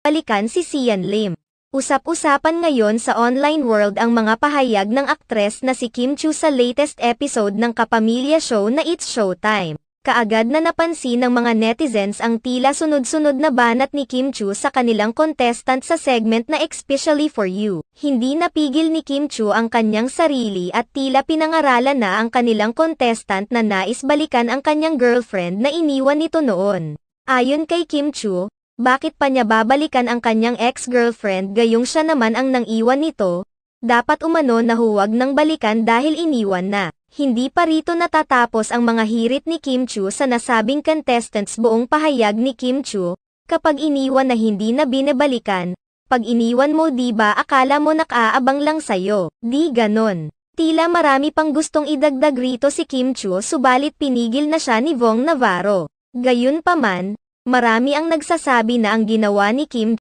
balikan si Sian Lim. Usap-usapan ngayon sa online world ang mga pahayag ng aktres na si Kim Chiu sa latest episode ng kapamilya show na It's Showtime. Kaagad na napansin ng mga netizens ang tila sunod-sunod na banat ni Kim Chiu sa kanilang contestant sa segment na Especially For You. Hindi napigil ni Kim Chiu ang kanyang sarili at tila pinangaralan na ang kanilang contestant na nais balikan ang kanyang girlfriend na iniwan nito noon. Ayon kay Kim Chiu, bakit pa niya babalikan ang kanyang ex-girlfriend gayong siya naman ang nang-iwan nito? Dapat umano na huwag nang balikan dahil iniwan na. Hindi pa rito natatapos ang mga hirit ni Kim Chiu sa nasabing contestants. Buong pahayag ni Kim Chiu, kapag iniwan na hindi na binabalikan, pag iniwan mo diba akala mo nakaabang lang sayo, di ganon. Tila marami pang gustong idagdag rito si Kim Chiu subalit pinigil na siya ni Vong Navarro. Gayunpaman, marami ang nagsasabi na ang ginawa ni Kim